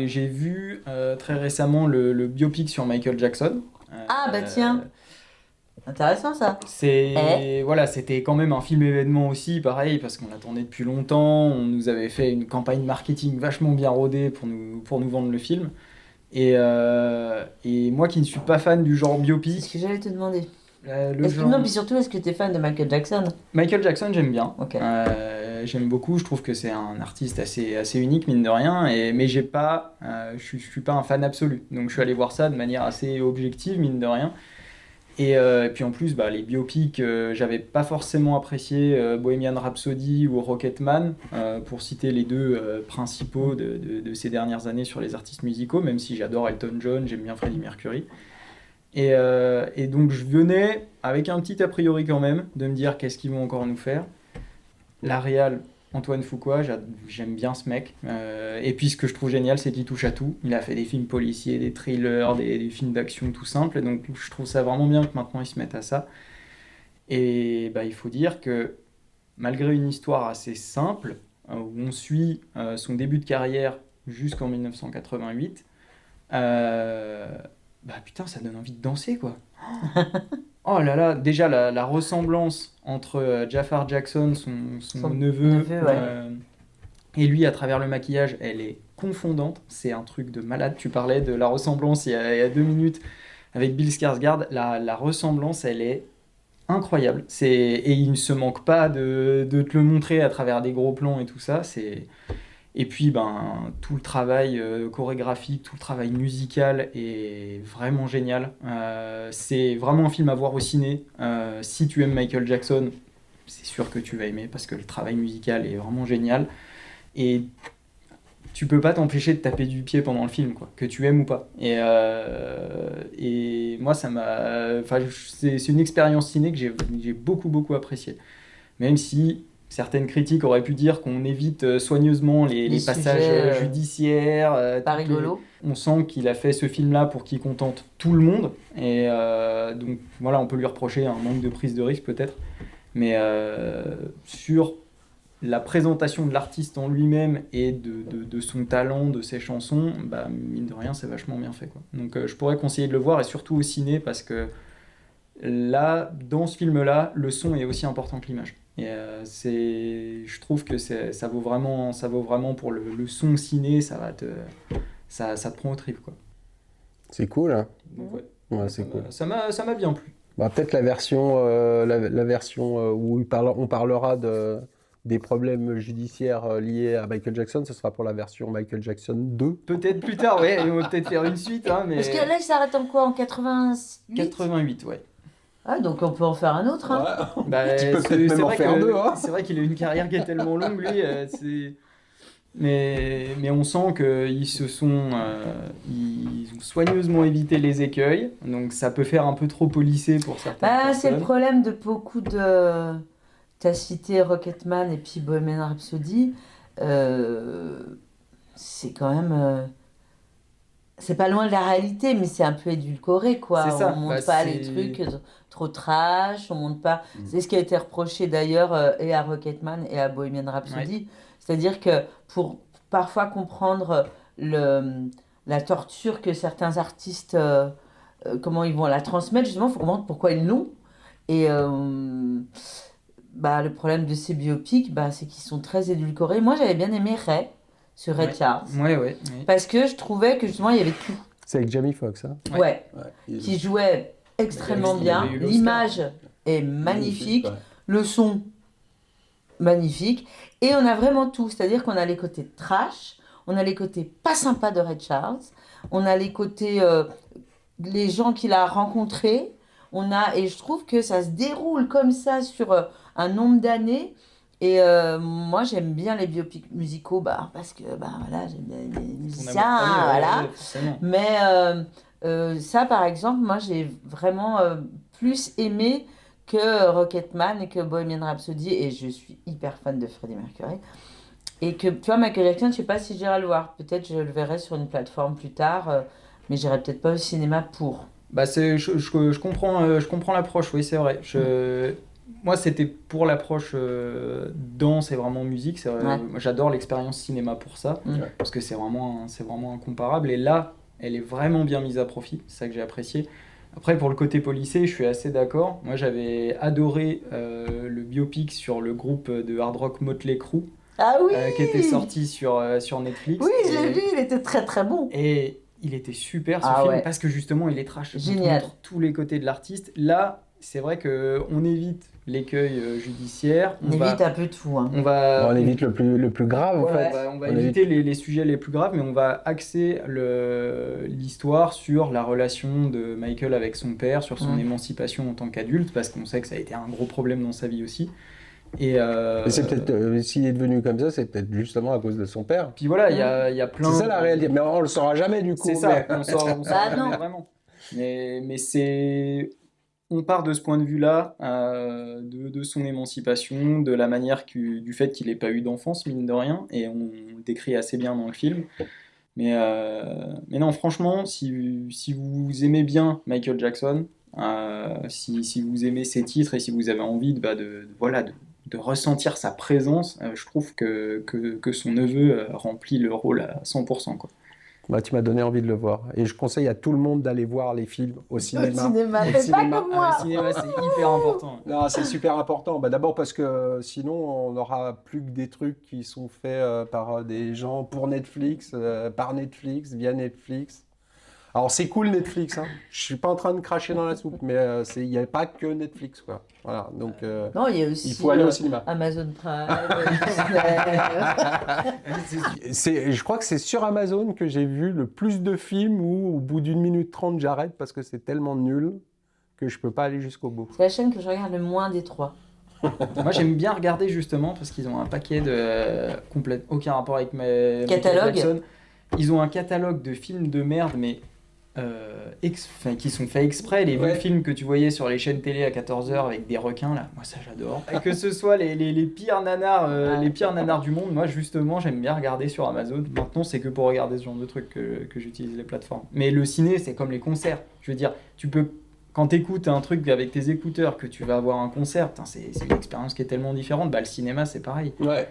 j'ai vu très récemment le biopic sur Michael Jackson. Ah bah tiens, intéressant ça. Eh? Voilà, c'était quand même un film événement aussi, pareil, parce qu'on attendait depuis longtemps. On nous avait fait une campagne marketing vachement bien rodée pour nous vendre le film. Et moi qui ne suis pas fan du genre C'est ce biopic, que j'allais te demander. le genre. Non, puis surtout, est-ce que t'es fan de Michael Jackson? Michael Jackson, j'aime bien. Ok. J'aime beaucoup, je trouve que c'est un artiste assez unique, mine de rien, mais je suis pas un fan absolu. Donc je suis allé voir ça de manière assez objective, mine de rien. Et puis en plus, bah, les biopics, j'avais pas forcément apprécié Bohemian Rhapsody ou Rocketman, pour citer les deux principaux de ces dernières années sur les artistes musicaux, même si j'adore Elton John, j'aime bien Freddie Mercury. Et donc je venais avec un petit a priori quand même, de me dire qu'est-ce qu'ils vont encore nous faire. La réal, Antoine Fuqua, j'aime bien ce mec. Et puis ce que je trouve génial, c'est qu'il touche à tout. Il a fait des films policiers, des thrillers, des films d'action tout simples. Et donc je trouve ça vraiment bien que maintenant ils se mettent à ça. Et bah, il faut dire que malgré une histoire assez simple, où on suit son début de carrière jusqu'en 1988, bah putain, ça donne envie de danser quoi. Oh là là, déjà la ressemblance entre Jafar Jackson, son neveu, Ouais. et lui à travers le maquillage, elle est confondante. C'est un truc de malade. Tu parlais de la ressemblance il y a 2 minutes avec Bill Skarsgård. La ressemblance, elle est incroyable. Et il ne se manque pas de te le montrer à travers des gros plans et tout ça. Et puis, ben, tout le travail chorégraphique, tout le travail musical est vraiment génial. C'est vraiment un film à voir au ciné. Si tu aimes Michael Jackson, c'est sûr que tu vas aimer parce que le travail musical est vraiment génial. Et tu peux pas t'empêcher de taper du pied pendant le film, quoi, que tu aimes ou pas. Et moi, c'est une expérience ciné que j'ai beaucoup appréciée. Même si certaines critiques auraient pu dire qu'on évite soigneusement les passages sujets, judiciaires. pas rigolo. On sent qu'il a fait ce film-là pour qu'il contente tout le monde. Donc voilà, on peut lui reprocher un manque de prise de risque peut-être. Mais sur la présentation de l'artiste en lui-même et de son talent, de ses chansons, bah, mine de rien, c'est vachement bien fait, quoi. Donc je pourrais conseiller de le voir, et surtout au ciné, parce que là, dans ce film-là, le son est aussi important que l'image. Je trouve que ça vaut vraiment pour le son ciné, ça te prend au trip, quoi. C'est cool, hein. Donc, ouais, Ouais, c'est cool. ça m'a bien plu. Bah, peut-être la version, la version où on parlera des problèmes judiciaires liés à Michael Jackson, ce sera pour la version Michael Jackson 2. Peut-être plus tard, ouais, on va peut-être faire une suite, hein, mais... Parce que là, il s'arrête en quoi? En 88? 88, ouais. Ah, donc on peut en faire un autre, hein. Bah, Tu peux peut-être même en faire deux, hein. C'est vrai qu'il a une carrière qui est tellement longue, lui. Mais on sent ils ont soigneusement évité les écueils, donc ça peut faire un peu trop policé pour certaines Bah, c'est le personnes. problème de beaucoup de... T'as cité Rocketman et puis Bohemian Rhapsody. Euh, c'est quand même... c'est pas loin de la réalité, mais c'est un peu édulcoré, quoi. C'est ça, On montre bah, pas les trucs trop trash, on montre pas... C'est ce qui a été reproché d'ailleurs et à Rocketman et à Bohemian Rhapsody. C'est-à-dire que pour parfois comprendre la torture que certains artistes, comment ils vont la transmettre, justement, il faut comprendre pourquoi ils l'ont. Et bah, le problème de ces biopics, bah, c'est qu'ils sont très édulcorés. Moi, j'avais bien aimé Ray, sur Ray Ouais. Charles, Ouais. parce que je trouvais que justement, il y avait tout. C'est avec Jamie Foxx, hein. Ouais, Ouais. qui jouait extrêmement Il bien. avait eu l'Oscar. L'image est magnifique, Ouais. le son magnifique. Et on a vraiment tout. C'est-à-dire qu'on a les côtés trash, on a les côtés pas sympas de Ray Charles, on a les côtés les gens qu'il a rencontrés. Et je trouve que ça se déroule comme ça sur un nombre d'années. Et moi, j'aime bien les biopics musicaux, bah, parce que bah, voilà, j'aime bien les Ton musiciens, amour premier, voilà. ouais, forcément. Mais ça, par exemple, moi, j'ai vraiment plus aimé que Rocketman et que Bohemian Rhapsody. Et je suis hyper fan de Freddie Mercury. Et que, tu vois, Michael Jackson, je sais pas si j'irai le voir. Peut-être je le verrai sur une plateforme plus tard, mais j'irai peut-être pas au cinéma pour. Bah je comprends l'approche, oui, c'est vrai. moi, c'était pour l'approche danse et vraiment musique. Ouais. Moi, j'adore l'expérience cinéma pour ça, parce que c'est vraiment incomparable. Et là, elle est vraiment bien mise à profit. C'est ça que j'ai apprécié. Après, pour le côté policier, je suis assez d'accord. Moi, j'avais adoré le biopic sur le groupe de hard rock Motley Crue, Ah oui! qui était sorti sur Netflix. Oui, je l'ai vu, il était très très bon. Et il était super ce Ah film ouais. parce que justement il est trash. Il Génial. montre tous les côtés de l'artiste. Là, c'est vrai qu'on évite l'écueil judiciaire. On évite un peu tout. Hein. On va, On évite le plus grave, en voilà, fait. on va éviter les sujets les plus graves, mais on va axer l'histoire sur la relation de Michael avec son père, sur son émancipation en tant qu'adulte, parce qu'on sait que ça a été un gros problème dans sa vie aussi. Et c'est peut-être, s'il est devenu comme ça, c'est peut-être justement à cause de son père. puis voilà, il y a plein. C'est ça la réalité. Mais on le saura jamais du coup. C'est ça, mais- on saura Bah jamais non. vraiment. Mais c'est... On part de ce point de vue-là, de son émancipation, de la manière du fait qu'il n'ait pas eu d'enfance, mine de rien, et on le décrit assez bien dans le film. Mais non, franchement, si vous aimez bien Michael Jackson, si vous aimez ses titres et si vous avez envie de ressentir sa présence, je trouve que son neveu remplit le rôle à 100%, quoi. Bah, tu m'as donné envie de le voir. Et je conseille à tout le monde d'aller voir les films au cinéma. Au cinéma, Au mais pas cinéma. comme moi. Le cinéma, c'est hyper important. Non, c'est super important. Bah, d'abord parce que sinon, on n'aura plus que des trucs qui sont faits par des gens pour Netflix, par Netflix, via Netflix. Alors, c'est cool Netflix, hein. Je suis pas en train de cracher dans la soupe, mais il n'y a pas que Netflix, quoi. Voilà, donc Non, il y a aussi il faut aller au cinéma. Amazon Prime, Disney. Je crois que c'est sur Amazon que j'ai vu le plus de films où, au bout d'une minute 30, j'arrête parce que c'est tellement nul que je peux pas aller jusqu'au bout. C'est la chaîne que je regarde le moins des trois. Moi, j'aime bien regarder justement parce qu'ils ont un paquet de aucun rapport avec Michael Catalogue. Jackson. Ils ont un catalogue de films de merde, mais qui sont faits exprès. Les vieux films que tu voyais sur les chaînes télé à 14h avec des requins, là, moi ça j'adore. Et que ce soit les pires nanars, les pires nanars du monde, moi justement j'aime bien regarder sur Amazon. Maintenant, c'est que pour regarder ce genre de trucs que j'utilise les plateformes. Mais le ciné, c'est comme les concerts. Je veux dire, tu peux. Quand tu écoutes un truc avec tes écouteurs, que tu vas avoir un concert, putain, c'est une expérience qui est tellement différente. Bah, le cinéma, c'est pareil. Ouais.